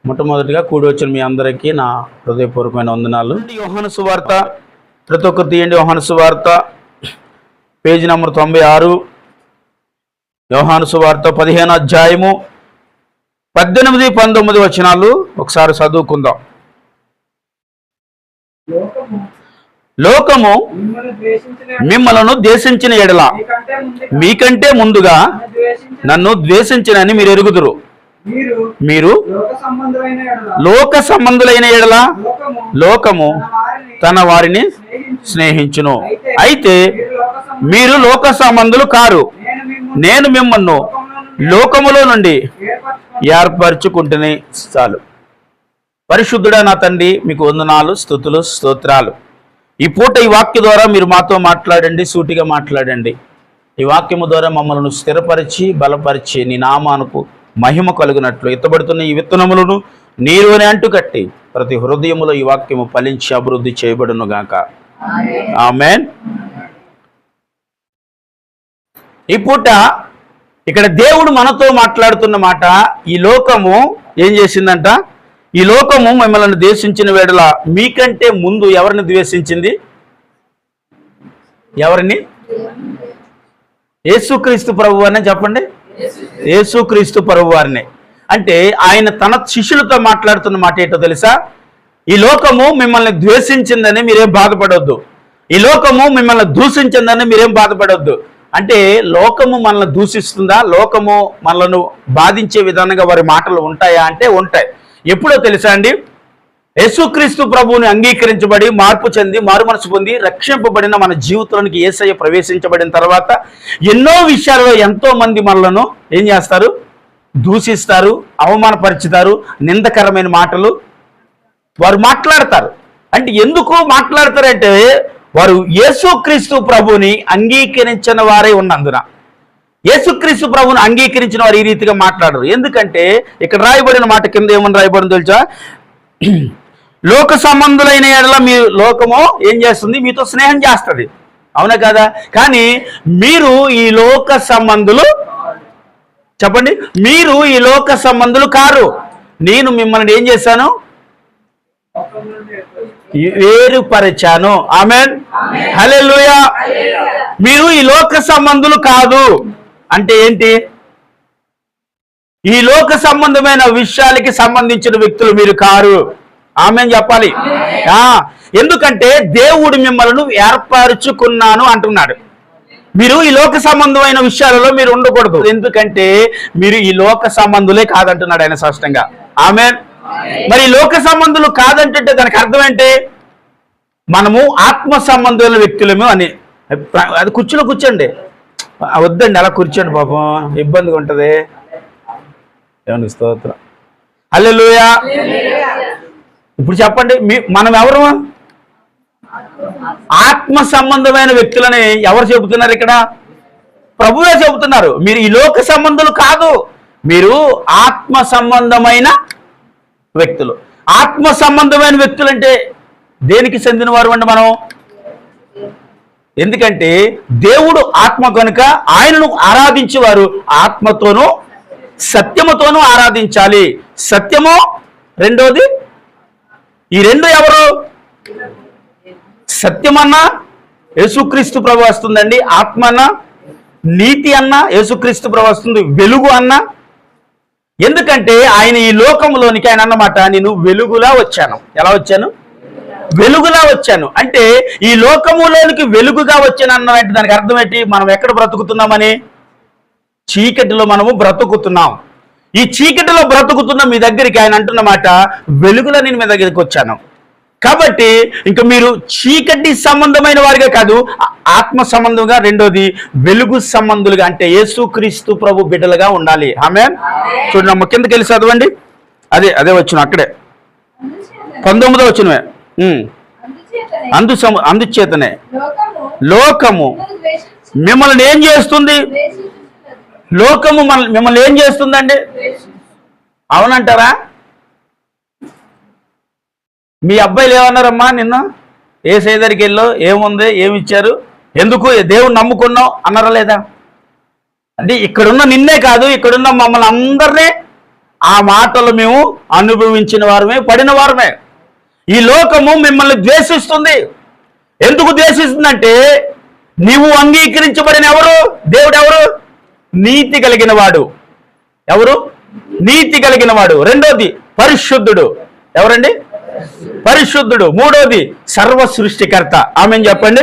మొట్టమొదటిగా కూడి వచ్చిన మీ అందరికీ నా హృదయపూర్వకమైన వందనాలు. యోహాను సువార్త ప్రతి ఒక్కరు తీయండి. యోహాను సువార్త పేజీ నెంబర్ 96. యోహాను సువార్త 15వ అధ్యాయము 18, 19 వచనాలు ఒకసారి చదువుకుందాం. లోకము మిమ్మలను ద్వేషించిన ఎడల మీకంటే ముందుగా నన్ను ద్వేషించినని మీరు ఎరుగుదురు. మీరు లోక సంబంధులైన ఎడల లోకము తన వారిని స్నేహించును. అయితే మీరు లోక సంబంధులు కారు, నేను మిమ్మల్ని లోకములో నుండి ఏర్పరచుకుంటేనే చాలు. పరిశుద్ధుడా నా తండ్రి, మీకు వందనాలు, స్తుతులు, స్తోత్రాలు. ఈ పూట ఈ వాక్య ద్వారా మీరు మాతో మాట్లాడండి, సూటిగా మాట్లాడండి. ఈ వాక్యము ద్వారా మమ్మల్ని స్థిరపరిచి బలపరిచి నీ నామానికి మహిమ కలుగునట్లు ఎత్తబడుతున్న ఈ విత్తనములను నీరుని అంటు కట్టి ప్రతి హృదయములో ఈ వాక్యము ఫలించి అభివృద్ధి చేయబడును గాక. ఆమేన్. ఈ పూట ఇక్కడ దేవుడు మనతో మాట్లాడుతున్న మాట, ఈ లోకము ఏం చేసిందంట? ఈ లోకము మిమ్మల్ని ద్వేషించిన వేళ మీకంటే ముందు ఎవరిని ద్వేషించింది? ఎవరిని? యేసుక్రీస్తు ప్రభు వారిని చెప్పండి. యేసుక్రీస్తు ప్రభు వారిని. అంటే ఆయన తన శిష్యులతో మాట్లాడుతున్న మాట ఏంటో తెలుసా? ఈ లోకము మిమ్మల్ని ద్వేషించిందని మీరేం బాధపడవద్దు, ఈ లోకము మిమ్మల్ని దూషించిందని మీరేం బాధపడవద్దు. అంటే లోకము మనల్ని దూషిస్తుందా? లోకము మనలను బాధించే విధానంగా వారి మాటలు ఉంటాయా అంటే ఉంటాయి. ఎప్పుడో తెలుసా అండి? యేసుక్రీస్తు ప్రభువుని అంగీకరించబడి మార్పు చెంది మారు మనసు పొంది రక్షింపబడిన మన జీవితానికి యేసయ్య ప్రవేశించబడిన తర్వాత ఎన్నో విషయాల్లో ఎంతో మంది మనలను ఏం చేస్తారు? దూషిస్తారు, అవమానపరుచుతారు, నిందకరమైన మాటలు వారు మాట్లాడతారు. అంటే ఎందుకు మాట్లాడతారంటే వారు యేసుక్రీస్తు ప్రభువుని అంగీకరించిన వారే ఉన్నందున. యేసుక్రీస్తు ప్రభువుని అంగీకరించిన వారు ఈ రీతిగా మాట్లాడరు. ఎందుకంటే ఇక్కడ రాయబడిన మాట కింద ఏమని రాయబడింది తెలుసా? లోక సంబంధులైన ఎడల మీ లోకము ఏం చేస్తుంది? మీతో స్నేహం చేస్తుంది, అవునా కదా? కానీ మీరు ఈ లోక సంబంధులు, చెప్పండి, మీరు ఈ లోక సంబంధులు కారు, నేను మిమ్మల్ని ఏం చేశాను? వేరుపరిచాను. ఆమేన్, హల్లెలూయా. మీరు ఈ లోక సంబంధులు కాదు అంటే ఏంటి? ఈ లోక సంబంధమైన విషయాలకి సంబంధించిన వ్యక్తులు మీరు కారు. ఆమేన్ చెప్పాలి. ఎందుకంటే దేవుడు మిమ్మల్ని ఏర్పరచుకున్నాను అంటున్నాడు. మీరు ఈ లోక సంబంధమైన విషయాలలో మీరు ఉండకూడదు, ఎందుకంటే మీరు ఈ లోక సంబంధులే కాదంటున్నాడు ఆయన స్పష్టంగా. ఆమేన్. మరి లోక సంబంధులు కాదంటుంటే దానికి అర్థం ఏంటి? మనము ఆత్మ సంబంధుల వ్యక్తులము అని. అది కుర్చీలో కూర్చోండి, వద్దండి అలా కూర్చోండి, పాపం ఇబ్బందిగా ఉంటుంది. ఏమని స్తోత్రం, హల్లెలూయా. ఇప్పుడు చెప్పండి, మనం ఎవరు? ఆత్మ సంబంధమైన వ్యక్తులని ఎవరు చెబుతున్నారు ఇక్కడ? ప్రభువే చెబుతున్నారు. మీరు ఈ లోక సంబంధులు కాదు, మీరు ఆత్మ సంబంధమైన వ్యక్తులు. ఆత్మ సంబంధమైన వ్యక్తులు అంటే దేనికి చెందిన వారు అండి మనం? ఎందుకంటే దేవుడు ఆత్మ కనుక ఆయనను ఆరాధించేవారు ఆత్మతోనూ సత్యముతోనూ ఆరాధించాలి. సత్యము రెండోది. ఈ రెండు ఎవరు? సత్యమన్నా యేసుక్రీస్తు ప్రభు వస్తుందండి, ఆత్మ అన్నా నీతి అన్నా యేసుక్రీస్తు ప్రభు వస్తుంది, వెలుగు అన్నా. ఎందుకంటే ఆయన ఈ లోకంలోనికి ఆయన అన్నమాట, నేను వెలుగులా వచ్చాను. ఎలా వచ్చాను? వెలుగులా వచ్చాను. అంటే ఈ లోకములోనికి వెలుగుగా వచ్చాను అన్నట్టు దానికి అర్థం ఏంటి? మనం ఎక్కడ బ్రతుకుతున్నామని? చీకటిలో మనము బ్రతుకుతున్నాం. ఈ చీకటిలో బ్రతుకుతున్న మీ దగ్గరికి ఆయన అంటున్నమాట, వెలుగులో నేను మీ దగ్గరికి వచ్చాను. కాబట్టి ఇంకా మీరు చీకటి సంబంధమైన వారిగా కాదు, ఆత్మ సంబంధంగా, రెండోది వెలుగు సంబంధులుగా, అంటే యేసుక్రీస్తు ప్రభు బిడ్డలుగా ఉండాలి. ఆమేన్. చూడండి అమ్మ, కిందకి వెళ్ళి చదవండి. అదే వచ్చిన అక్కడే 19వ వచనమే. అందుచేతనే లోకము మిమ్మల్ని ఏం చేస్తుంది? లోకము మిమ్మల్ని ఏం చేస్తుందండి? అవునంటారా? మీ అబ్బాయిలు ఏమన్నారమ్మా నిన్న? యేసయ్య దగ్గరికి వెళ్ళో ఏముంది, ఏమిచ్చారు, ఎందుకు దేవుడు నమ్ముకున్నావు అన్నారా లేదా? అంటే ఇక్కడున్న నిన్నే కాదు, ఇక్కడున్న మమ్మల్ని అందరినీ ఆ మాటలు మేము అనుభవించిన వారమే, పడిన వారమే. ఈ లోకము మిమ్మల్ని ద్వేషిస్తుంది. ఎందుకు ద్వేషిస్తుందంటే నీవు అంగీకరించబడిన ఎవరు? దేవుడు ఎవరు? నీతి కలిగిన వాడు. ఎవరు? నీతి కలిగిన వాడు. రెండోది పరిశుద్ధుడు. ఎవరండి? పరిశుద్ధుడు. మూడోది సర్వ సృష్టికర్త. ఆమేన్ చెప్పండి.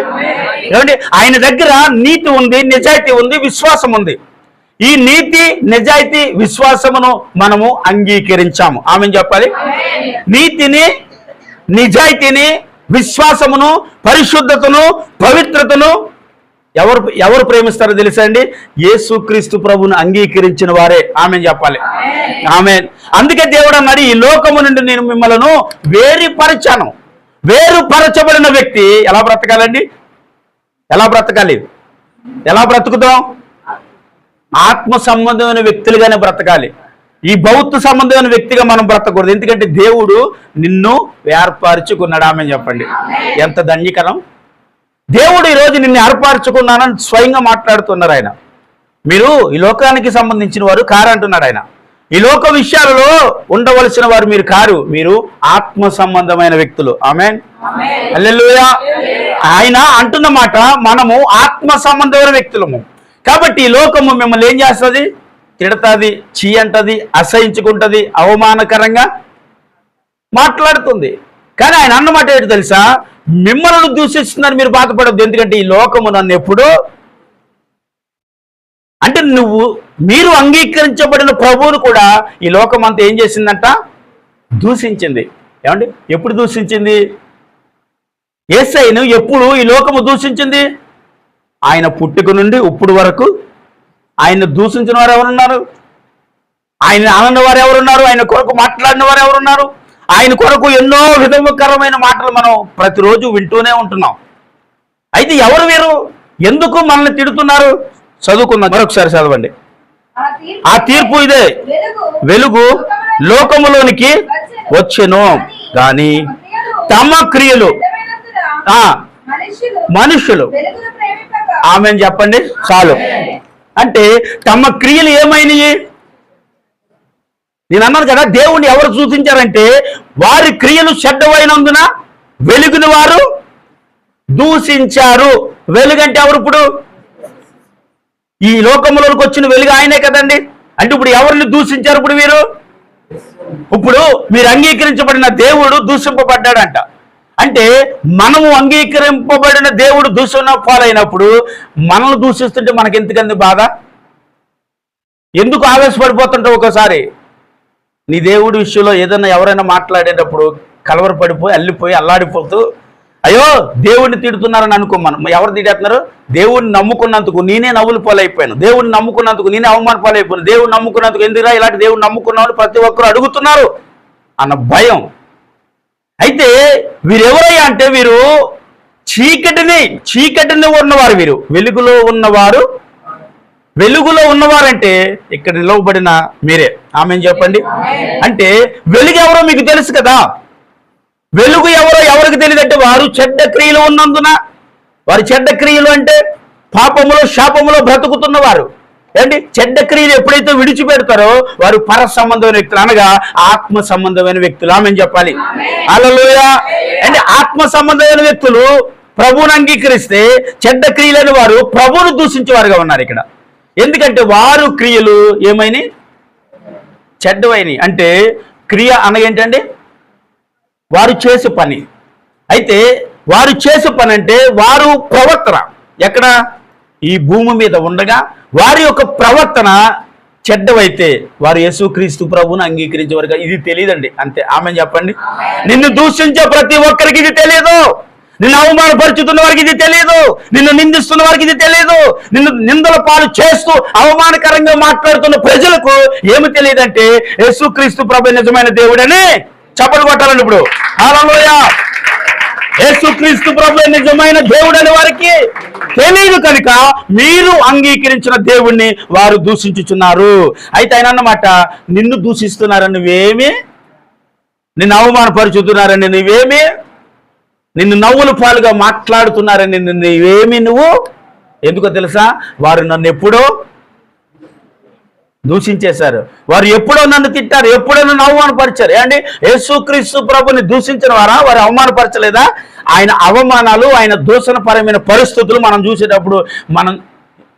ఏమండి? ఆయన దగ్గర నీతి ఉంది, నిజాయితీ ఉంది, విశ్వాసం ఉంది. ఈ నీతి, నిజాయితీ, విశ్వాసమును మనము అంగీకరించాము. ఆమేన్ చెప్పాలి. నీతిని, నిజాయితీని, విశ్వాసమును, పరిశుద్ధతను, పవిత్రతను ఎవరు ప్రేమిస్తారో తెలుసా అండి? యేసుక్రీస్తు ప్రభువును అంగీకరించిన వారే. ఆమేన్ చెప్పాలి. ఆమేన్. అందుకే దేవుడు అన్నాడు, ఈ లోకము నుండి నేను మిమ్మల్ని వేరుపరచాను. వేరుపరచబడిన వ్యక్తి ఎలా బ్రతకాలండి? ఎలా బ్రతకాలి? ఎలా బ్రతుకుతాం? ఆత్మ సంబంధమైన వ్యక్తులుగానే బ్రతకాలి. ఈ భౌతిక సంబంధమైన వ్యక్తిగా మనం బ్రతకూడదు. ఎందుకంటే దేవుడు నిన్ను ఏర్పరచుకున్నాడు. ఆమేన్ చెప్పండి. ఎంత ధన్యకరం! దేవుడు ఈరోజు నిన్ను ఏర్పరచుకున్నానని స్వయంగా మాట్లాడుతున్నారు ఆయన. మీరు ఈ లోకానికి సంబంధించిన వారు కారు అంటున్నాడు ఆయన. ఈ లోక విషయాలలో ఉండవలసిన వారు మీరు కారు, మీరు ఆత్మ సంబంధమైన వ్యక్తులు. ఆమేన్. హల్లెలూయా. ఆయన అంటున్న మాట, మనము ఆత్మ సంబంధమైన వ్యక్తులము. కాబట్టి ఈ లోకము మిమ్మల్ని ఏం చేస్తుంది? తిడతాది, చీ అంటది, అసహించుకుంటుంది, అవమానకరంగా మాట్లాడుతుంది. కానీ ఆయన అన్నమాట ఏంటి తెలుసా? మిమ్మల్ని దూషిస్తున్నారు, మీరు బాధపడద్దు. ఎందుకంటే ఈ లోకము నన్ను ఎప్పుడూ, అంటే మీరు అంగీకరించబడిన ప్రభువును కూడా ఈ లోకం అంతా ఏం చేసిందంట? దూషించింది. ఏమండి? ఎప్పుడు దూషించింది? యేసయ్యను ఎప్పుడు ఈ లోకము దూషించింది? ఆయన పుట్టుక నుండి ఇప్పుడు వరకు ఆయన దూషించిన వారు ఎవరున్నారు? ఆయన ఆనంద వారు ఎవరున్నారు? ఆయన కొరకు మాట్లాడిన వారు ఎవరున్నారు? ఆయన కొరకు ఎన్నో విధముకరమైన మాటలు మనం ప్రతిరోజు వింటూనే ఉంటున్నాం. అయితే ఎవరు వీరు? ఎందుకు మనల్ని తిడుతున్నారు? చదువుకుందాం, మరొకసారి చదవండి. ఆ తీర్పు ఇదే, వెలుగు లోకములోనికి వచ్చెను గాని తమ క్రియలు మనుషులు. ఆమేన్ చెప్పండి. చాలు. అంటే తమ క్రియలు ఏమైనాయి? నేను అన్నాను కదా, దేవుణ్ణి ఎవరు సూచించారంటే వారి క్రియలు చెడ్డవైనందున వెలుగుని వారు దూషించారు. వెలుగంటే ఎవరు? ఇప్పుడు ఈ లోకంలోకి వచ్చిన వెలుగు ఆయనే కదండి. అంటే ఇప్పుడు ఎవరిని దూషించారు? ఇప్పుడు మీరు అంగీకరించబడిన దేవుడు దూషింపబడ్డాడంట. అంటే మనము అంగీకరింపబడిన దేవుడు దూషణ పాలైనప్పుడు మనల్ని దూషిస్తుంటే మనకెందుకంది బాధ? ఎందుకు ఆవేశపడిపోతుంటావు? ఒకసారి నీ దేవుడి విషయంలో ఏదైనా ఎవరైనా మాట్లాడేటప్పుడు కలవరపడిపోయి, అల్లిపోయి, అల్లాడిపోతూ అయ్యో దేవుడిని తిడుతున్నారని అనుకో. మనం ఎవరు తిడేస్తున్నారు? దేవుడిని నమ్ముకున్నందుకు నేనే నవ్వులు పాలైపోయాను, దేవుడిని నమ్ముకున్నందుకు నేనే అవమాన పాలైపోయాను, దేవుడిని నమ్ముకున్నందుకు ఎందుకురా ఇలాంటి దేవుడిని నమ్ముకున్నామని ప్రతి ఒక్కరు అడుగుతున్నారు అన్న భయం. అయితే వీరెవరయ్యా అంటే వీరు చీకటిని ఉన్నవారు. వీరు వెలుగులో ఉన్నవారు. వెలుగులో ఉన్నవారంటే ఇక్కడ నిలవబడిన మీరే. ఆమేన్ చెప్పండి. అంటే వెలుగు ఎవరో మీకు తెలుసు కదా. వెలుగు ఎవరో ఎవరికి తెలియదంటే వారు చెడ్డ క్రియలు ఉన్నందున. వారి చెడ్డ క్రియలు అంటే పాపములో, శాపములో బ్రతుకుతున్నవారు. ఏంటి? చెడ్డ క్రియలు ఎప్పుడైతే విడిచిపెడతారో వారు పర సంబంధమైన వ్యక్తులు, అనగా ఆత్మ సంబంధమైన వ్యక్తులు. ఆమేన్ చెప్పాలి. హల్లెలూయా. అంటే ఆత్మ సంబంధమైన వ్యక్తులు ప్రభువును అంగీకరిస్తే చెడ్డ క్రియలని వారు ప్రభువును దూషించేవారుగా ఉన్నారు ఇక్కడ. ఎందుకంటే వారు క్రియలు ఏమైనా చెడ్డవైనవి. అంటే క్రియ అనగేంటండి? వారు చేసే పని. అయితే వారు చేసే పని అంటే వారు ప్రవర్తన ఎక్కడ? ఈ భూమి మీద ఉండగా వారి యొక్క ప్రవర్తన చెడ్డవైతే వారు యేసుక్రీస్తు ప్రభువును అంగీకరించేవారుగా. ఇది తెలియదండి అంతే. ఆమేన్ చెప్పండి. నిన్ను దూషించే ప్రతి ఒక్కరికి ఇది తెలియదు. నిన్ను అవమానపరుచుతున్న వారికి ఇది తెలియదు. నిన్ను నిందిస్తున్న వారికి ఇది తెలియదు. నిన్ను నిందల పాలు చేస్తూ అవమానకరంగా మాట్లాడుతున్న ప్రజలకు ఏమి తెలియదంటే యేసుక్రీస్తు ప్రభు నిజమైన దేవుడని చప్పట్లు కొట్టాలండి ఇప్పుడు. హల్లెలూయా. యేసుక్రీస్తు ప్రభు నిజమైన దేవుడని వారికి తెలియదు కనుక మీరు అంగీకరించిన దేవుణ్ణి వారు దూషించుచున్నారు. అయితే ఆయన అన్నమాట, నిన్ను దూషిస్తున్నారని నువ్వేమి, నిన్ను అవమానపరుచుతున్నారని నువ్వేమి, నిన్ను నవ్వుల పాలుగా మాట్లాడుతున్నారని నువ్వేమి, నువ్వు ఎందుకో తెలుసా? వారు నన్ను ఎప్పుడో దూషించేశారు. వారు ఎప్పుడో నన్ను తిట్టారు, ఎప్పుడో నన్ను అవమానపరిచారు. ఏమండి, యేసుక్రీస్తు ప్రభుని దూషించిన వారు అవమానపరచలేదా? ఆయన అవమానాలు, ఆయన దూషణపరమైన పరిస్థితులు మనం చూసేటప్పుడు మనం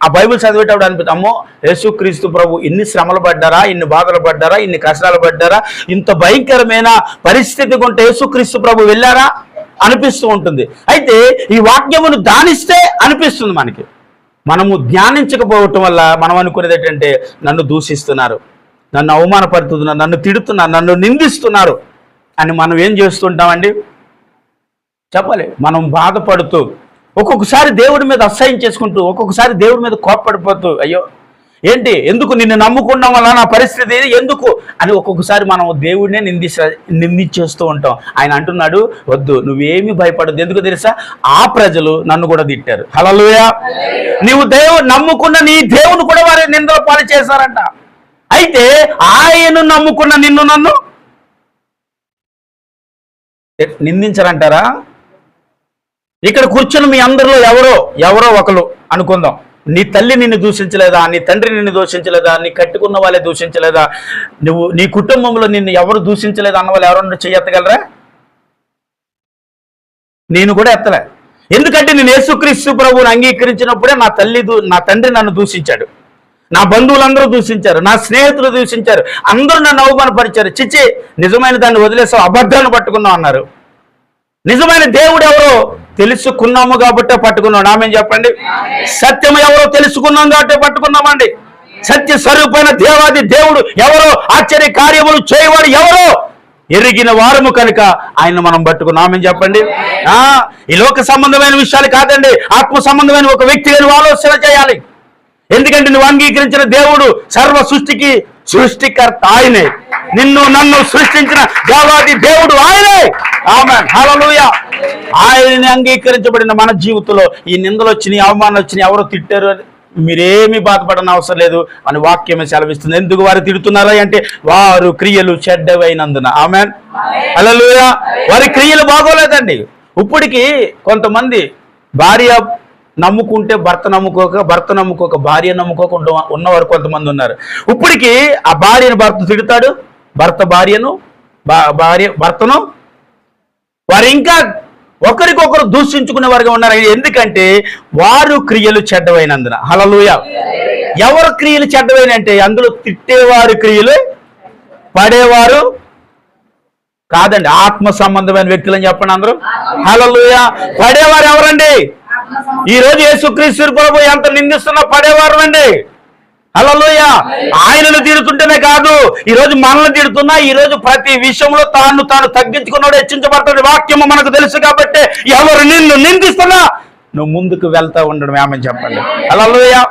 ఆ బైబిల్ చదివేటప్పుడు అనిపిస్తామో, యేసుక్రీస్తు ప్రభు ఇన్ని శ్రమలు పడ్డారా, ఇన్ని బాధలు పడ్డారా, ఇన్ని కష్టాలు పడ్డారా, ఇంత భయంకరమైన పరిస్థితి కొంటే యేసుక్రీస్తు ప్రభు వెళ్ళారా అనిపిస్తూ ఉంటుంది. అయితే ఈ వాక్యమును ధ్యానిస్తే అనిపిస్తుంది మనకి. మనము ధ్యానించకపోవటం వల్ల మనం అనుకునేది ఏంటంటే, నన్ను దూషిస్తున్నారు, నన్ను అవమానపడుతున్నారు, నన్ను తిడుతున్నారు, నన్ను నిందిస్తున్నారు అని మనం ఏం చేస్తుంటామండి చెప్పాలి. మనం బాధపడుతూ, ఒక్కొక్కసారి దేవుడి మీద అసహ్యం చేసుకుంటూ, ఒక్కొక్కసారి దేవుడి మీద కోప్పడిపోతూ, అయ్యో ఏంటి, ఎందుకు నిన్ను నమ్ముకున్నాం వల్ల నా పరిస్థితి ఎందుకు అని ఒక్కొక్కసారి మనం దేవుడినే నిందించేస్తూ ఉంటాం. ఆయన అంటున్నాడు, వద్దు, నువ్వేమీ భయపడద్దు. ఎందుకు తెలుసా? ఆ ప్రజలు నన్ను కూడా తిట్టారు. హల్లెలూయా. నీవు నమ్ముకున్న నీ దేవుని కూడా వారి నిందల పాలు చేశారంట. అయితే ఆయన నమ్ముకున్న నిన్ను నన్ను నిందించరంటారా? ఇక్కడ కూర్చుని మీ అందరిలో ఎవరో ఒకరు అనుకుందాం, నీ తల్లి నిన్ను దూషించలేదా, నీ తండ్రి నిన్ను దూషించలేదా, నీ కట్టుకున్న వాళ్ళే దూషించలేదా, నీ కుటుంబంలో నిన్ను ఎవరు దూషించలేదా అన్న వాళ్ళు ఎవరన్నా చెయ్యెత్తగలరా? నేను కూడా ఎత్తలే. ఎందుకంటే నేను యేసుక్రీస్తు ప్రభువుని అంగీకరించినప్పుడే నా తండ్రి నన్ను దూషించాడు, నా బంధువులందరూ దూషించారు, నా స్నేహితులు దూషించారు, అందరూ నన్ను అవమానపరిచారు. చిచ్చి, నిజమైన దాన్ని వదిలేసావు, అబద్ధాన్ని పట్టుకున్నావు అన్నారు. నిజమైన దేవుడు ఎవరో తెలుసుకున్నాము కాబట్టే పట్టుకున్నాం. ఆమేన్ చెప్పండి. సత్యం ఎవరో తెలుసుకున్నాం కాబట్టి పట్టుకున్నామండి. సత్య స్వరూపమైన దేవాది దేవుడు ఎవరో, ఆశ్చర్య కార్యములు చేయవాడు ఎవరో ఎరిగిన వారము కనుక ఆయన మనం పట్టుకున్నాం. ఆమేన్ చెప్పండి. ఈ లోక సంబంధమైన విషయాలు కాదండి, ఆత్మ సంబంధమైన ఒక వ్యక్తి నువ్వు ఆలోచన చేయాలి. ఎందుకంటే నువ్వు అంగీకరించిన దేవుడు సర్వ సృష్టికి సృష్టికర్త ఆయనే. నిన్ను నన్ను సృష్టించిన దేవాది దేవుడు ఆయనే. ఆమేన్, హల్లెలూయా. ఆయనని అంగీకరించబడిన మన జీవితంలో ఈ నిందలు వచ్చినాయి, అవమానాలు వచ్చినాయి, ఎవరో తిట్టారు, మీరేమీ బాధపడని అవసరం లేదు అని వాక్యమే సెలవిస్తుంది. ఎందుకు వారు తిడుతున్నారా అంటే, వారు క్రియలు చెడ్డవైనందున. ఆమేన్, హల్లెలూయా. వారి క్రియలు బాగోలేదండి. ఇప్పటికి కొంతమంది భార్య నమ్ముకుంటే భర్త నమ్ముకోక భార్య నమ్ముకోకుండా ఉన్నవారు కొంతమంది ఉన్నారు. ఇప్పటికీ ఆ భార్యను భర్త తిడతాడు, భర్త భార్యను, భర్తను, వారు ఇంకా ఒకరికొకరు దూషించుకునే వారుగా ఉన్నారు. ఎందుకంటే వారు క్రియలు చెడ్డవైనందున. హల్లెలూయా. ఎవరు క్రియలు చెడ్డవైన అంటే, అందులో తిట్టేవారు క్రియలు, పడేవారు కాదండి, ఆత్మ సంబంధమైన వ్యక్తులు అని చెప్పండి అందరూ. హల్లెలూయా. పడేవారు ఎవరండి? ఈ రోజు యేసుక్రీస్తు ప్రభు ఎంత నిందిస్తున్నా పడేవారు అండి. హల్లెలూయా. ఆయనను తిడుతుంటేనే కాదు, ఈ రోజు మనల్ని తిడుతున్నా, ఈ రోజు ప్రతి విషయంలో తాను తగ్గించుకున్నాడు, హెచ్చించబడతాడు. వాక్యము మనకు తెలుసు కాబట్టి ఎవరు నిన్ను నిందిస్తున్నా నువ్వు ముందుకు వెళ్తా ఉండడం. ఆమేన్ చెప్పండి. హల్లెలూయా.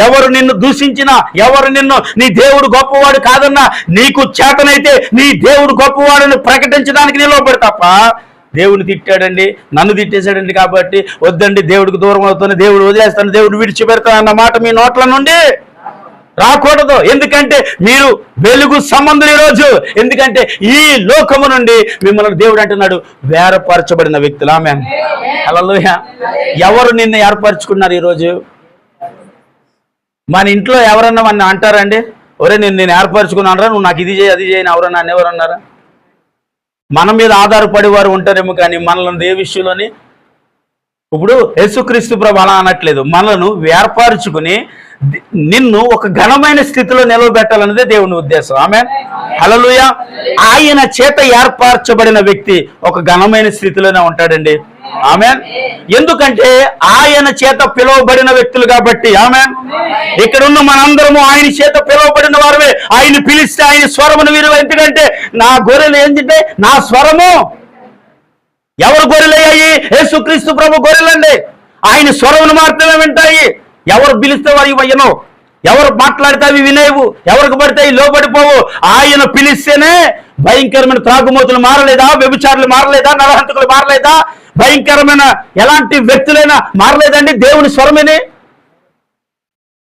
ఎవరు నిన్ను దూషించినా, ఎవరు నిన్ను నీ దేవుడు గొప్పవాడు కాదన్నా, నీకు చేతనైతే నీ దేవుడు గొప్పవాడని ప్రకటించడానికి నిలబడి తప్ప, దేవుని తిట్టాడండి, నన్ను తిట్టేశాడండి కాబట్టి వద్దండి, దేవుడికి దూరం అవుతాను, దేవుడు వదిలేస్తాను, దేవుడు విడిచిపెడతాను అన్న మాట మీ నోట్ల నుండి రాకూడదు. ఎందుకంటే మీరు వెలుగు సంబంధులు ఈరోజు. ఎందుకంటే ఈ లోకము నుండి మిమ్మల్ని దేవుడు అంటున్నాడు వేరపరచబడిన వ్యక్తులు. ఆమేన్, హల్లెలూయా. ఎవరు నిన్ను ఏర్పరచుకున్నారు ఈరోజు? మన ఇంట్లో ఎవరన్నా మన అంటారండి, ఒరే నేను ఏర్పరచుకున్నాను రా, నువ్వు నాకు ఇది చేయి అది చేయని ఎవరన్నా ఎవరన్నారా? మన మీద ఆధారపడి వారు ఉంటారేమో, కానీ మనల్ని ఏ విషయంలోని ఇప్పుడు యేసుక్రీస్తు ప్రభు అలా అనట్లేదు. మనలను ఏర్పరచుకుని నిన్ను ఒక ఘనమైన స్థితిలో నిలవబెట్టాలన్నదే దేవుని ఉద్దేశం. ఆమేన్, హల్లెలూయా. ఆయన చేత ఏర్పరచబడిన వ్యక్తి ఒక ఘనమైన స్థితిలోనే ఉంటాడండి. ఆమేన్. ఎందుకంటే ఆయన చేత పిలువబడిన వ్యక్తులు కాబట్టి. ఆమేన్. ఇక్కడున్న మనందరము ఆయన చేత పిలువబడిన వారమే. ఆయన పిలిస్తే ఆయన స్వరమును విలువ. ఎందుకంటే నా గొర్రెలు ఏంటంటే నా స్వరము. ఎవరు గొర్రెలయ్యాయి? యేసుక్రీస్తు ప్రభు గొర్రెలండి. ఆయన స్వరమును మాత్రమే వింటాయి. ఎవరు పిలిస్తే వారి వయ్యను, ఎవరు మాట్లాడితే అవి వినేవు, ఎవరికి పడితే అవి లోబడిపోవు. ఆయన పిలిస్తేనే భయంకరమైన త్రాగుమోతులు మారలేదా, వ్యభిచారులు మారలేదా, నరహంతకులు మారలేదా, భయంకరమైన ఎలాంటి వ్యక్తులైనా మారలేదండి దేవుని స్వరమేనే.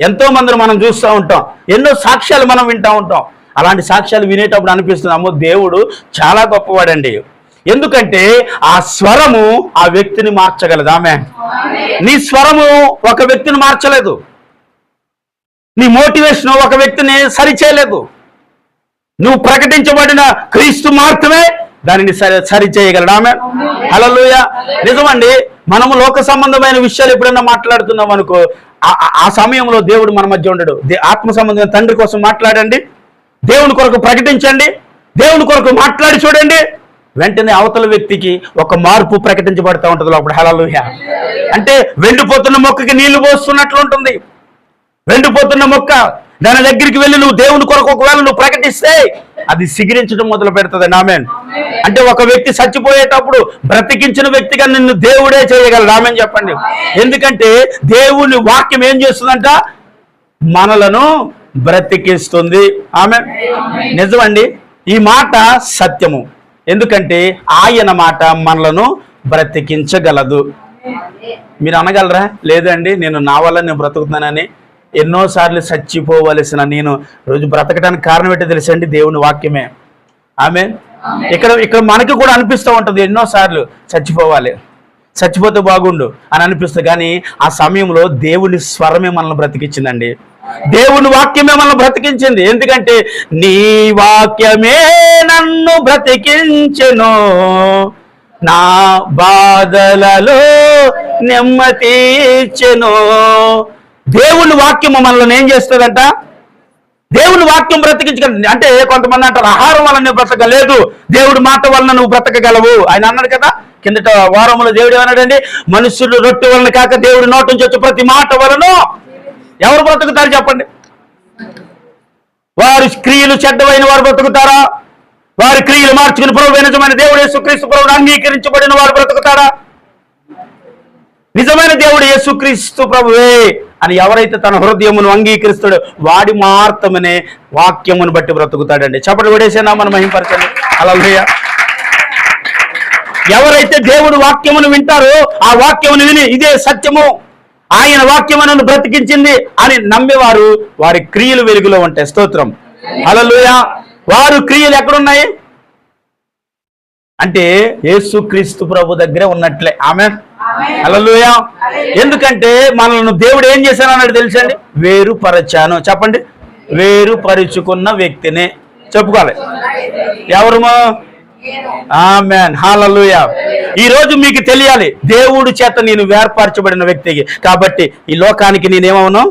ఎంతో మందిని మనం చూస్తూ ఉంటాం, ఎన్నో సాక్ష్యాలు మనం వింటూ ఉంటాం. అలాంటి సాక్ష్యాలు వినేటప్పుడు అనిపిస్తుంది, అమ్మో దేవుడు చాలా గొప్పవాడండి. ఎందుకంటే ఆ స్వరము ఆ వ్యక్తిని మార్చగలదు. ఆమె నీ స్వరము ఒక వ్యక్తిని మార్చలేదు. నీ మోటివేషన్ ఒక వ్యక్తిని సరిచేయలేదు. నువ్వు ప్రకటించబడిన క్రీస్తు మాత్రమే దానిని సరి చేయగలడు. ఆమేన్. హల్లెలూయా. నిజమండి, మనము లోక సంబంధమైన విషయాలు ఎప్పుడైనా మాట్లాడుతున్నాం అనుకో, ఆ సమయంలో దేవుడు మన మధ్య ఉండడు. ఆత్మ సంబంధమైన తండ్రి కోసం మాట్లాడండి, దేవుని కొరకు ప్రకటించండి, దేవుని కొరకు మాట్లాడి చూడండి, వెంటనే అవతల వ్యక్తికి ఒక మార్పు ప్రకటించబడుతూ ఉంటుంది లోపల. హల్లెలూయా. అంటే వెండిపోతున్న మొక్కకి నీళ్లు పోస్తున్నట్లు ఉంటుంది. వెండిపోతున్న మొక్క దాని దగ్గరికి వెళ్ళి నువ్వు దేవుని కొరకు ఒకవేళ నువ్వు ప్రకటిస్తే అది సిగిరించడం మొదలు పెడుతుంది. ఆమేన్. అంటే ఒక వ్యక్తి చచ్చిపోయేటప్పుడు బ్రతికించిన వ్యక్తిగా నిన్ను దేవుడే చేయగలడు. ఆమేన్ చెప్పండి. ఎందుకంటే దేవుని వాక్యం ఏం చేస్తుందంట? మనలను బ్రతికిస్తుంది. ఆమేన్. నిజమండి, ఈ మాట సత్యము. ఎందుకంటే ఆయన మాట మనలను బ్రతికించగలదు. మీరు అనగలరా? లేదండి, నేను నా వల్ల నేను బ్రతుకుతున్నానని. ఎన్నోసార్లు చచ్చిపోవలసిన నేను రోజు బ్రతకడానికి కారణం ఏంటో తెలుసండి? దేవుని వాక్యమే. ఆమేన్. ఇక్కడ మనకి కూడా అనిపిస్తూ ఉంటుంది ఎన్నోసార్లు చచ్చిపోవాలి, చచ్చిపోతే బాగుండు అని అనిపిస్తుంది. కానీ ఆ సమయంలో దేవుని స్వరమే మనల్ని బ్రతికించిందండి. దేవుని వాక్యమే మనల్ని బ్రతికించింది. ఎందుకంటే నీ వాక్యమే నన్ను బ్రతికించెను, నా బాధలలో నెమ్మదిచ్చెను. దేవుని వాక్యము మనల్ని ఏం చేస్తుందంట? దేవుని వాక్యం బ్రతికించగలదు. అంటే కొంతమంది అంటారు ఆహారం వల్ల నువ్వు బ్రతకలేదు, దేవుడి మాట వలన నువ్వు బ్రతకగలవు. ఆయన అన్నాడు కదా కిందట వారంలో, దేవుడు ఏమన్నాడండి? మనుషులు రొట్టె వలన కాక దేవుడి నోటి నుంచి వచ్చే ప్రతి మాట వలన ఎవరు బ్రతుకుతారు చెప్పండి? వారి క్రియలు చెడ్డవైన వారు బ్రతుకుతారా? వారి క్రియలు మార్చుకుని ప్రభువు నిజమైన దేవుడు యేసుక్రీస్తు ప్రభువును అంగీకరించబడిన వారు బ్రతుకుతారా? నిజమైన దేవుడు యేసుక్రీస్తు ప్రభువే అని ఎవరైతే తన హృదయమును అంగీకరిస్తాడో వాడి మాత్రమే వాక్యమును బట్టి బ్రతుకుతాడండి. చప్పట్లు కొట్టేసేనా మనం మహిమపరచండి. హల్లెలూయా. ఎవరైతే దేవుడు వాక్యమును వింటారో ఆ వాక్యమును విని ఇదే సత్యము, ఆయన వాక్యమును బ్రతికించింది అని నమ్మేవారు వారి క్రియలు వెలుగులో ఉంటాయి. స్తోత్రం. హల్లెలూయా. వారు క్రియలు ఎక్కడున్నాయి అంటే యేసుక్రీస్తు ప్రభు దగ్గరే ఉన్నట్లే. ఆమేన్. హల్లెలూయా. ఎందుకంటే మనల్ని దేవుడు ఏం చేశాను అన్నట్టు తెలుసండి? వేరుపరచాను. చెప్పండి. వేరుపరుచుకున్న వ్యక్తిని చెప్పుకోవాలి. ఎవరు? ఆమేన్. హల్లెలూయా. ఈ రోజు మీకు తెలియాలి, దేవుడి చేత నేను వేర్పరచబడిన వ్యక్తికి. కాబట్టి ఈ లోకానికి నేనేమవును?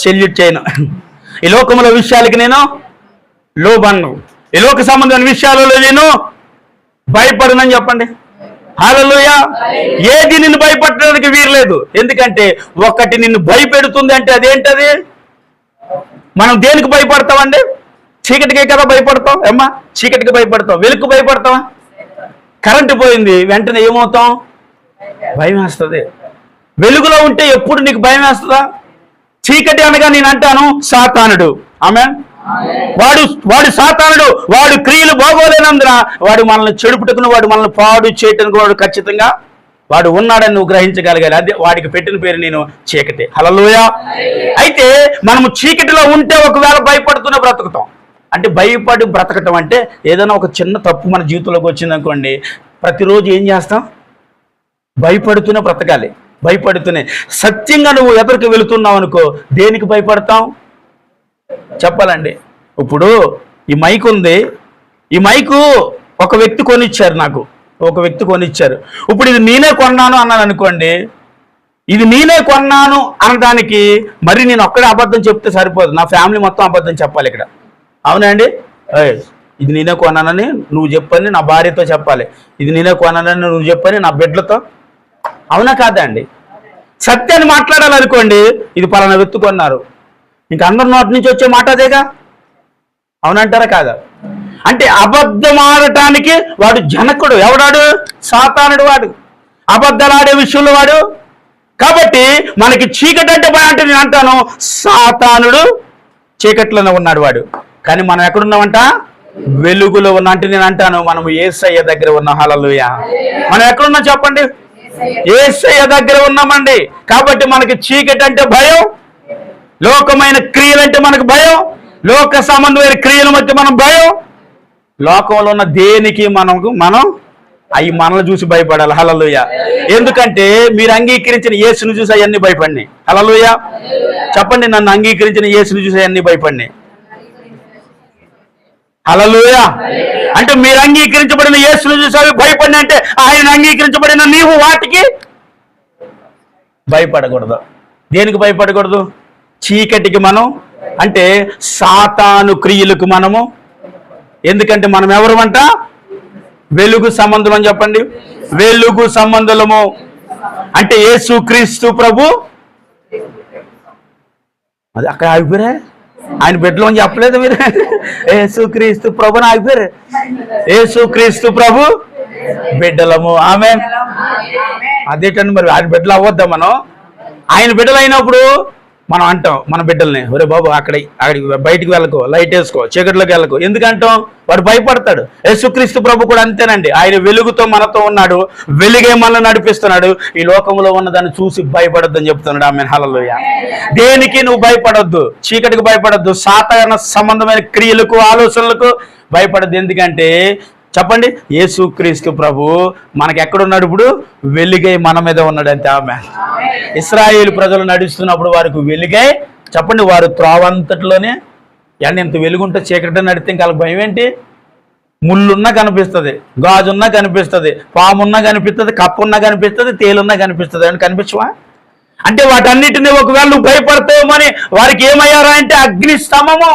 సెల్యూట్ చేయను. ఈ లోకముల విషయాలకి నేను లోబడను. ఈ లోక సంబంధమైన విషయాలలో నేను భయపడనని చెప్పండి. హల్లెలూయా. ఏది నిన్ను భయపడడానికి వీరలేదు. ఎందుకంటే ఒకటి నిన్ను భయపెడుతుంది అంటే అదేంటది? మనం దేనికి భయపడతామండి? చీకటికే కదా భయపడతాం. అమ్మా, చీకటికి భయపడతాం. వెలుగు భయపడతావా? కరెంటు పోయింది వెంటనే ఏమవుతాం? భయం వేస్తుంది. వెలుగులో ఉంటే ఎప్పుడు నీకు భయం వేస్తుందా? చీకటి అనగా నేను అంటాను సాతానుడు. ఆమేన్. వాడు సాతానుడు. వాడు క్రియలు బాగోలేనందున వాడు మనల్ని చెడుపుటకును, వాడు మనల్ని పాడు చేయటానికి వాడు ఖచ్చితంగా వాడు ఉన్నాడని నువ్వు గ్రహించగలగాలి. అదే వాడికి పెట్టిన పేరు నేను చీకటి. హల్లెలూయా. అయితే మనము చీకటిలో ఉంటే ఒకవేళ భయపడుతూనే బ్రతుకుతాం. అంటే భయపడి బ్రతకటం అంటే ఏదైనా ఒక చిన్న తప్పు మన జీవితంలోకి వచ్చిందనుకోండి, ప్రతిరోజు ఏం చేస్తాం? భయపడుతూనే బ్రతకాలి. భయపడుతూనే. సత్యంగా నువ్వు ఎదురుకు వెళుతున్నావు అనుకో, దేనికి భయపడతాం చెప్పాలండి? ఇప్పుడు ఈ మైక్ ఉంది. ఈ మైకు ఒక వ్యక్తి కొనిచ్చారు, నాకు ఒక వ్యక్తి కొనిచ్చారు. ఇప్పుడు ఇది నేనే కొన్నాను అన్నాను అనుకోండి, ఇది నేనే కొన్నాను అనడానికి మరి నేను ఒక్కడే అబద్ధం చెప్తే సరిపోదు, నా ఫ్యామిలీ మొత్తం అబద్ధం చెప్పాలి ఇక్కడ. అవునండి? ఇది నేనే కొన్నానని నువ్వు చెప్పని నా భార్యతో చెప్పాలి, ఇది నేనే కొన్నానని నువ్వు చెప్పని నా బిడ్డలతో. అవునా కాదా అండి? సత్యాన్ని మాట్లాడాలనుకోండి, ఇది పలానా వ్యక్తి కొన్నారు, ఇంక అందరి నోటి నుంచి వచ్చే మాట అదేగా. అవునంటారా కాదా? అంటే అబద్ధం ఆడటానికి వాడు జనకుడు. ఎవడాడు? సాతానుడు. వాడు అబద్ధాలు ఆడే విషయంలో వాడు. కాబట్టి మనకి చీకటి అంటే భయం. అంటే నేను అంటాను సాతానుడు చీకట్లోనే ఉన్నాడు వాడు. కానీ మనం ఎక్కడున్నామంట? వెలుగులో ఉన్నా. అంటే నేను అంటాను మనం యేసయ్య దగ్గర ఉన్నాం. హల్లెలూయా. మనం ఎక్కడున్నాం చెప్పండి? యేసయ్య దగ్గర ఉన్నామండి. కాబట్టి మనకి చీకటి అంటే భయం, లోకమైన క్రియలంటే మనకు భయం, లోక సంబంధమైన క్రియల మధ్య మనం భయం, లోకంలో ఉన్న దేనికి మనం అవి మనల్ని చూసి భయపడాలి. హల్లెలూయా. ఎందుకంటే మీరు అంగీకరించిన యేసుని చూసి అవన్నీ భయపడినాయి. హల్లెలూయా. చెప్పండి, నన్ను అంగీకరించిన యేసుని చూసి అవన్నీ భయపడినాయి. హల్లెలూయా. అంటే మీరు అంగీకరించబడిన యేసుని చూసి అవి భయపడిన అంటే ఆయన అంగీకరించబడిన నీవు వాటికి భయపడకూడదు. దేనికి భయపడకూడదు? చీకటికి మనం, అంటే సాతాను క్రియలకు మనము. ఎందుకంటే మనం ఎవరమంట? వెలుగు సంబంధం అని చెప్పండి. వెలుగు సంబంధులము అంటే యేసుక్రీస్తు ప్రభు. అది అక్కడ ఆగిపోయారే, ఆయన బిడ్డలో అని చెప్పలేదు మీరు. యేసుక్రీస్తు ప్రభుని ఆగిపోయారు. యేసుక్రీస్తు ప్రభు బిడ్డలము. ఆమేన్. అదేంటండి మరి ఆయన బిడ్డలు అవ్వద్దా మనం? ఆయన బిడ్డలు అయినప్పుడు మనం అంటాం మన బిడ్డల్ని, ఒరే బాబు అక్కడికి బయటికి వెళ్ళకో, లైట్ వేసుకో, చీకట్లోకి వెళ్ళకో. ఎందుకంటాం? వాడు భయపడతాడు. యేసుక్రీస్తు ప్రభు కూడా అంతేనండి. ఆయన వెలుగుతో మనతో ఉన్నాడు, వెలుగే మనల్ని నడిపిస్తున్నాడు. ఈ లోకంలో ఉన్న దాన్ని చూసి భయపడొద్దని చెప్తున్నాడు. ఆమేన్. హల్లెలూయా. దేనికి నువ్వు భయపడొద్దు, చీకటికి భయపడొద్దు, సాతాన సంబంధమైన క్రియలకు ఆలోచనలకు భయపడద్దు. ఎందుకంటే చెప్పండి, యేసుక్రీస్తు ప్రభు మనకి ఎక్కడున్నాడు? ఇప్పుడు వెలుగై మన మీద ఉన్నాడు. అంతే. ఆమేన్. ఇశ్రాయేలు ప్రజలు నడుస్తున్నప్పుడు వారికి వెలుగై, చెప్పండి, వారు త్రోవంతట్లోనే ఎంత వెలుగుంటే చీకటి నడితే ఇంకా భయం ఏంటి? ముళ్ళున్నా కనిపిస్తుంది, గాజున్నా కనిపిస్తుంది, పామున్నా కనిపిస్తుంది, కప్పున్నా కనిపిస్తుంది, తేలున్నా కనిపిస్తుంది. అని కనిపించవా? అంటే వాటన్నిటిని ఒకవేళ నువ్వు భయపడతావేమని వారికి ఏమయ్యారా అంటే అగ్ని స్తంభము.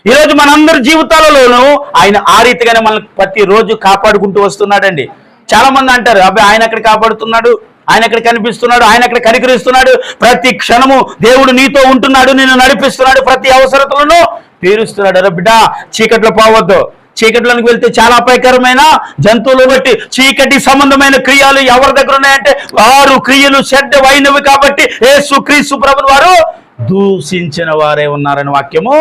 ఈరోజు మనందరి జీవితాలలోనూ ఆయన ఆ రీతిగానే మనల్ని ప్రతిరోజు కాపాడుకుంటూ వస్తున్నాడండి. చాలా మంది అంటారు, అబ్బాయి ఆయన ఎక్కడ కాపాడుతున్నాడు, ఆయన ఎక్కడ కనిపిస్తున్నాడు, ఆయన ఎక్కడ కనికరిస్తున్నాడు, ప్రతి క్షణము దేవుడు నీతో ఉంటున్నాడు, నిన్ను నడిపిస్తున్నాడు, ప్రతి అవసరతలను తీరుస్తున్నాడు. అరే బిడ్డ, చీకట్లో పోవద్దు. చీకట్లోకి వెళ్తే చాలా అపాయకరమైన జంతువులు బట్టి చీకటి సంబంధమైన క్రియలు ఎవరి దగ్గర ఉన్నాయంటే వారు క్రియలు చెడ్డవైనవి కాబట్టి యేసుక్రీస్తు ప్రభువు వారు దూషించిన వారే ఉన్నారని వాక్యము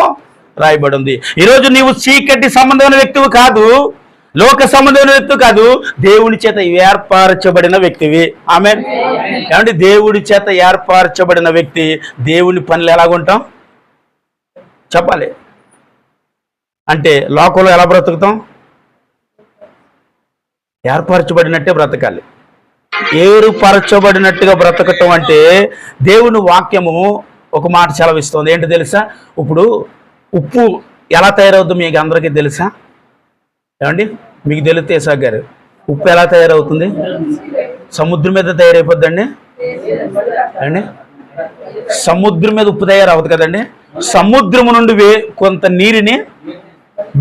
రాయబడి ఉంది. ఈరోజు నీవు చీకటి సంబంధమైన వ్యక్తివి కాదు, లోక సంబంధమైన వ్యక్తి కాదు, దేవుని చేత ఏర్పరచబడిన వ్యక్తివి. ఆమేన్. ఏమంటే దేవుడి చేత ఏర్పరచబడిన వ్యక్తి. దేవుని పనులు ఎలాగుంటాం చెప్పాలి అంటే లోకంలో ఎలా బ్రతుకుతాం? ఏర్పరచబడినట్టే బ్రతకాలి. ఏర్పరచబడినట్టుగా బ్రతకటం అంటే దేవుని వాక్యము ఒక మాట సెలవిస్తుంది. ఏంటో తెలుసా? ఇప్పుడు ఉప్పు ఎలా తయారవుతుందో మీకు అందరికీ తెలుసా? ఏమండి మీకు తెలిస్తే సార్ గారు, ఉప్పు ఎలా తయారవుతుంది? సముద్రం మీద తయారైపోద్దండి అండి. సముద్రం మీద ఉప్పు తయారవుతుంది కదండి. సముద్రము నుండి కొంత నీరుని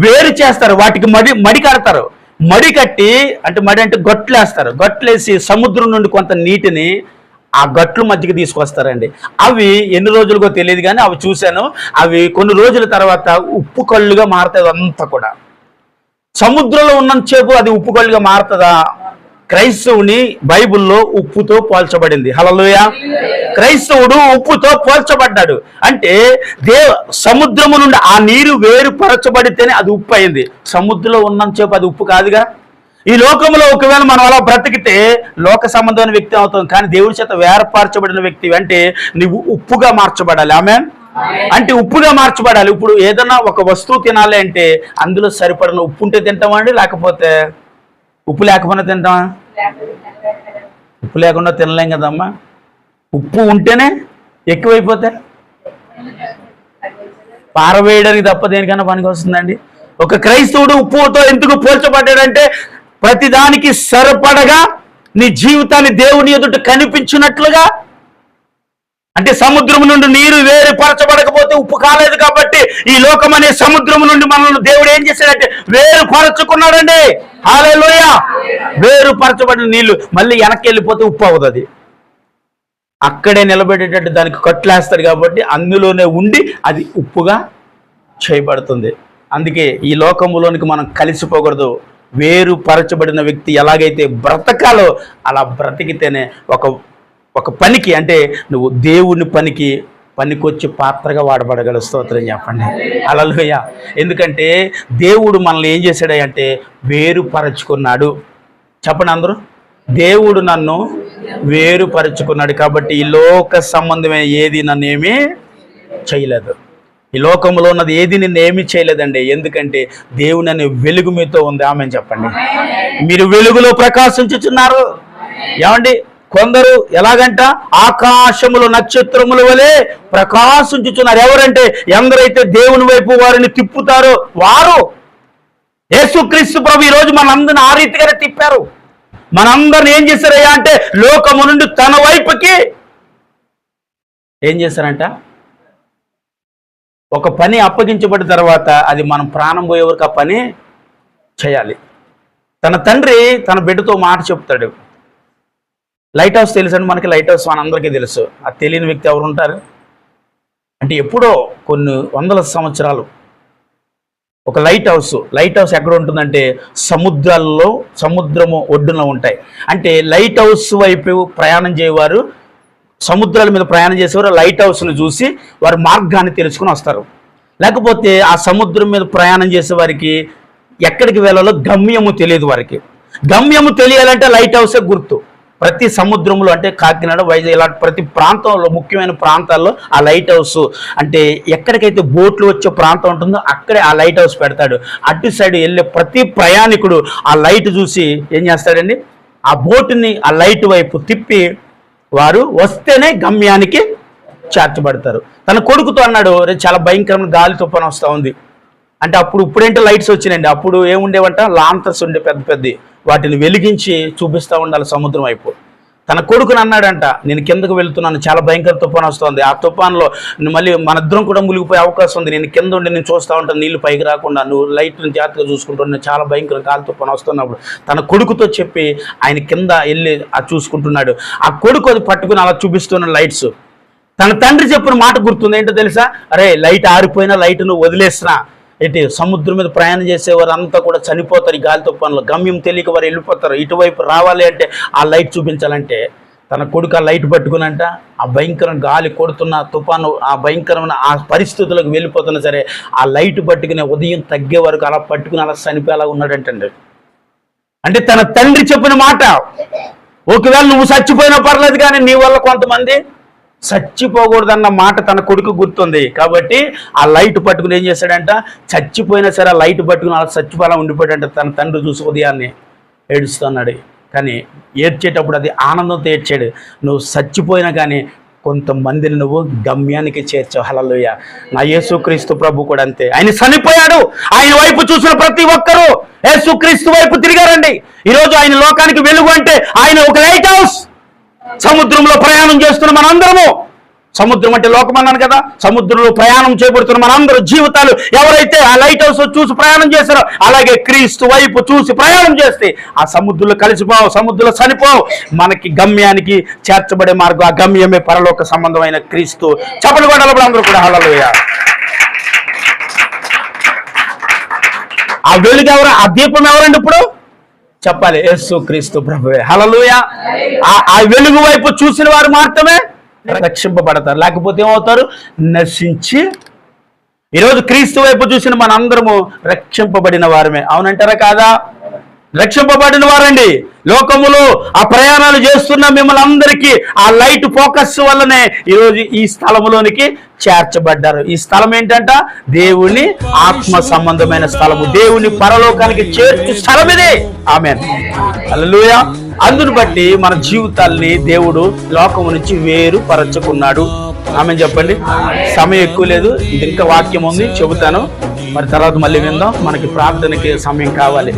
వేరు చేస్తారు, వాటికి మడి కడతారు. మడి కట్టి అంటే మడి అంటే గొట్లేస్తారు. గొట్లేసి సముద్రం నుండి కొంత నీటిని ఆ గట్లు మధ్యకి తీసుకొస్తారండి. అవి ఎన్ని రోజులుగో తెలియదు కానీ అవి చూశాను. అవి కొన్ని రోజుల తర్వాత ఉప్పు కళ్ళుగా మారుతాయి. అంతా కూడా సముద్రంలో ఉన్నంతసేపు అది ఉప్పు కళ్ళుగా మారుతుందా? క్రైస్తవుని బైబిల్లో ఉప్పుతో పోల్చబడింది. హల్లెలూయా. క్రైస్తవుడు ఉప్పుతో పోల్చబడ్డాడు. అంటే సముద్రము నుండి ఆ నీరు వేరుపరచబడితేనే అది ఉప్పు అయింది. సముద్రంలో ఉన్నంతసేపు అది ఉప్పు కాదుగా. ఈ లోకంలో ఒకవేళ మనం అలా బ్రతికితే లోక సంబంధమైన వ్యక్తి అవుతాం. కానీ దేవుడి చేత వేరపరచబడిన వ్యక్తి అంటే నువ్వు ఉప్పుగా మార్చబడాలి. ఆమేన్. అంటే ఉప్పుగా మార్చబడాలి. ఇప్పుడు ఏదైనా ఒక వస్తువు తినాలి అంటే అందులో సరిపడిన ఉప్పు ఉంటే తింటామండి, లేకపోతే ఉప్పు లేకపోయినా తింటామా? ఉప్పు లేకుండా తినలేం కదమ్మా. ఉప్పు ఉంటేనే ఎక్కువైపోతే పారవేయడానికి తప్ప దేనికన్నా పనికి వస్తుందండి. ఒక క్రైస్తవుడు ఉప్పుతో ఎందుకు పోల్చబడ్డాడంటే ప్రతిదానికి సరిపడగా నీ జీవితాన్ని దేవుని ఎదుట కనిపించినట్లుగా. అంటే సముద్రం నుండి నీరు వేరుపరచబడకపోతే ఉప్పు కాలేదు కాబట్టి ఈ లోకం అనే సముద్రం నుండి మనల్ని దేవుడు ఏం చేశాడంటే వేరుపరచుకున్నాడండి. హల్లెలూయా. వేరుపరచబడిన నీళ్లు మళ్ళీ వెనక్కి వెళ్ళిపోతే ఉప్పు అవుతుంది. అక్కడే నిలబెట్టేటట్టు దానికి కట్లేస్తారు కాబట్టి అందులోనే ఉండి అది ఉప్పుగా చేయబడుతుంది. అందుకే ఈ లోకములోనికి మనం కలిసిపోకూడదు. వేరుపరచబడిన వ్యక్తి ఎలాగైతే బ్రతకాలో అలా బ్రతికితేనే ఒక పనికి, అంటే నువ్వు దేవుని పనికొచ్చి పాత్రగా వాడబడగలవు. స్తోత్రం చెప్పండి. హల్లెలూయా. ఎందుకంటే దేవుడు మనల్ని ఏం చేశాడు అంటే వేరుపరచుకున్నాడు. చెప్పండి అందరూ. దేవుడు నన్ను వేరుపరచుకున్నాడు కాబట్టి ఈ లోక సంబంధమైన ఏది నన్ను ఏమీ చేయలేదు. ఈ లోకంలో ఉన్నది ఏది నిన్ను ఏమీ చేయలేదండి. ఎందుకంటే దేవుని అనే వెలుగు మీతో ఉంది. ఆమె చెప్పండి. మీరు వెలుగులో ప్రకాశించుచున్నారు. ఏమండి, కొందరు ఎలాగంట ఆకాశములో నక్షత్రముల వలె ప్రకాశించుచున్నారు. ఎవరంటే ఎందరైతే దేవుని వైపు వారిని తిప్పుతారో వారు. యేసుక్రీస్తు ప్రభు ఈరోజు మనందరిని ఆ రీతిగానే తిప్పారు. మనందరిని ఏం చేశారయ్యా అంటే లోకము నుండి తన వైపుకి ఏం చేశారంట, ఒక పని అప్పగించబడిన తర్వాత అది మనం ప్రాణం పోయే వరకు ఆ పని చేయాలి. తన తండ్రి తన బిడ్డతో మాట చెప్తాడు. లైట్ హౌస్ తెలుసండి మనకి. లైట్ హౌస్ మనందరికీ తెలుసు. అది తెలియని వ్యక్తి ఎవరు ఉంటారు అంటే ఎప్పుడో కొన్ని వందల సంవత్సరాలు ఒక లైట్ హౌస్ ఎక్కడ ఉంటుందంటే సముద్రము ఒడ్డున ఉంటాయి. అంటే లైట్ హౌస్ వైపు ప్రయాణం చేయవారు, సముద్రాల మీద ప్రయాణం చేసేవారు లైట్ హౌస్ను చూసి వారి మార్గాన్ని తెలుసుకుని వస్తారు. లేకపోతే ఆ సముద్రం మీద ప్రయాణం చేసే వారికి ఎక్కడికి వెళ్ళాలో గమ్యము తెలియదు. వారికి గమ్యము తెలియాలంటే లైట్ హౌసే గుర్తు. ప్రతి సముద్రంలో అంటే కాకినాడ, వైజాగ్ ఇలాంటి ప్రతి ప్రాంతంలో ముఖ్యమైన ప్రాంతాల్లో ఆ లైట్ హౌస్ అంటే ఎక్కడికైతే బోట్లు వచ్చే ప్రాంతం ఉంటుందో అక్కడే ఆ లైట్ హౌస్ పెడతాడు. అటు సైడ్ వెళ్ళే ప్రతి ప్రయాణికుడు ఆ లైట్ చూసి ఏం చేస్తాడండి, ఆ బోటుని ఆ లైట్ వైపు తిప్పి వారు వస్తేనే గమ్యానికి చేర్చబడతారు. తన కొడుకుతో అన్నాడు, చాలా భయంకరమైన గాలి తుఫాను వస్తూ ఉంది అంటే ఇప్పుడేంటో లైట్స్ వచ్చినాయండి. అప్పుడు ఏముండేవంట, లాంతర్స్ ఉండే పెద్ద వాటిని వెలిగించి చూపిస్తూ ఉండాలి సముద్రం వైపు. తన కొడుకుని అన్నాడంట, నేను కిందకు వెళ్తున్నాను, చాలా భయంకర తుఫాను వస్తుంది, ఆ తుఫాన్లో మళ్ళీ మన ఇద్దరం కూడా మునిగిపోయే అవకాశం ఉంది, నేను కింద ఉండి నేను చూస్తూ ఉంటాను, నీళ్లు పైకి రాకుండా నువ్వు లైట్ని జాగ్రత్తగా చూసుకుంటున్నాను, చాలా భయంకర గాలి తుఫాను వస్తున్నప్పుడు తన కొడుకుతో చెప్పి ఆయన కింద వెళ్ళి అది చూసుకుంటున్నాడు. ఆ కొడుకు అది పట్టుకుని అలా చూపిస్తున్న లైట్స్. తన తండ్రి చెప్పిన మాట గుర్తుంది. ఏంటో తెలుసా, అరే లైట్ ఆరిపోయినా లైట్ నువ్వు వదిలేసినా ఏంటి, సముద్రం మీద ప్రయాణం చేసేవారు అంతా కూడా చనిపోతారు ఈ గాలి తుఫాన్లో, గమ్యం తెలియక వారు వెళ్ళిపోతారు. ఇటువైపు రావాలి అంటే ఆ లైట్ చూపించాలంటే తన కొడుకు ఆ లైట్ పట్టుకునంట ఆ భయంకరం గాలి కొడుతున్న తుఫాను, ఆ భయంకరమైన ఆ పరిస్థితులకు వెళ్ళిపోతున్నా సరే ఆ లైట్ పట్టుకునే ఉదయం తగ్గే వరకు అలా పట్టుకుని అలా చనిపోయేలా ఉన్నాడంటండి. అంటే తన తండ్రి చెప్పిన మాట, ఒకవేళ నువ్వు చచ్చిపోయినా పర్లేదు కానీ నీ వల్ల కొంతమంది చచ్చిపోకూడదన్న మాట తన కొడుకు గుర్తుంది. కాబట్టి ఆ లైట్ పట్టుకుని ఏం చేశాడంట, చచ్చిపోయినా సరే ఆ లైట్ పట్టుకుని అలా చచ్చిపోయేలా ఉండిపోయాడంట. తన తండ్రి చూసి ఉదయాన్నే ఏడుస్తున్నాడు. కానీ ఏడ్చేటప్పుడు అది ఆనందంతో ఏడ్చాడు. నువ్వు చచ్చిపోయినా కానీ కొంతమందిని నువ్వు గమ్యానికి చేర్చావు. హల్లెలూయా. నా యేసుక్రీస్తు ప్రభు కూడా అంతే. ఆయన చనిపోయాడు, ఆయన వైపు చూసిన ప్రతి ఒక్కరూ యేసుక్రీస్తు వైపు తిరిగారండి. ఈరోజు ఆయన లోకానికి వెలుగు అంటే ఆయన ఒక లైట్ హౌస్. సముద్రంలో ప్రయాణం చేస్తున్న మనందరము, సముద్రం అంటే లోకం అన్నాను కదా, సముద్రంలో ప్రయాణం చేయబడుతున్న మనందరూ జీవితాలు ఎవరైతే ఆ లైట్ హౌస్ చూసి ప్రయాణం చేస్తారో అలాగే క్రీస్తు వైపు చూసి ప్రయాణం చేస్తే ఆ సముద్రంలో కలిసిపోవు, సముద్రంలో చనిపోవు, మనకి గమ్యానికి చేర్చబడే మార్గం, ఆ గమ్యమే పరలోక సంబంధమైన క్రీస్తు. చప్పట్లు కొట్టాలి అందరూ కూడా. హల్లెలూయా. ఆ వెలుగు ఎవరు, ఆ దీపం ఎవరండి ఇప్పుడు చెప్పాలి, యేసుక్రీస్తు ప్రభువే. హల్లెలూయా. ఆ వెలుగు వైపు చూసిన వారు మాత్రమే రక్షింపబడతారు, లేకపోతే ఏమవుతారు, నశించి. ఈరోజు క్రీస్తు వైపు చూసిన మనందరము రక్షింపబడిన వారమే. అవునంటారా కాదా? రక్షింపబడిన వారండి. లోకములో ఆ ప్రయాణాలు చేస్తున్న మిమ్మల్ని అందరికీ ఆ లైట్ ఫోకస్ వల్లనే ఈరోజు ఈ స్థలములోనికి చేర్చబడ్డారు. ఈ స్థలం ఏంటంట, దేవుని ఆత్మ సంబంధమైన స్థలము, దేవుని పరలోకానికి చేర్చు స్థలం ఇది. ఆమేన్. హల్లెలూయా. అందును బట్టి మన జీవితాల్ని దేవుడు లోకము నుంచి వేరు పరచుకున్నాడు. ఆమేన్ చెప్పండి. సమయం ఎక్కువ లేదు, ఇది ఇంకా వాక్యం ఉంది చెబుతాను, మరి తర్వాత మళ్ళీ విందాం. మనకి ప్రార్థనకి సమయం కావాలి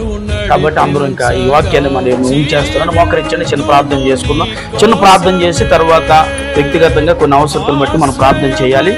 కాబట్టి అందరూ ఇంకా ఈ వాక్యాన్ని మనం చేస్తున్నాను. మోకరించండి, చిన్న ప్రార్థన చేసుకుందాం. చిన్న ప్రార్థన చేసి తర్వాత వ్యక్తిగతంగా కొన్ని అవసరాలను బట్టి మనం ప్రార్థన చేయాలి.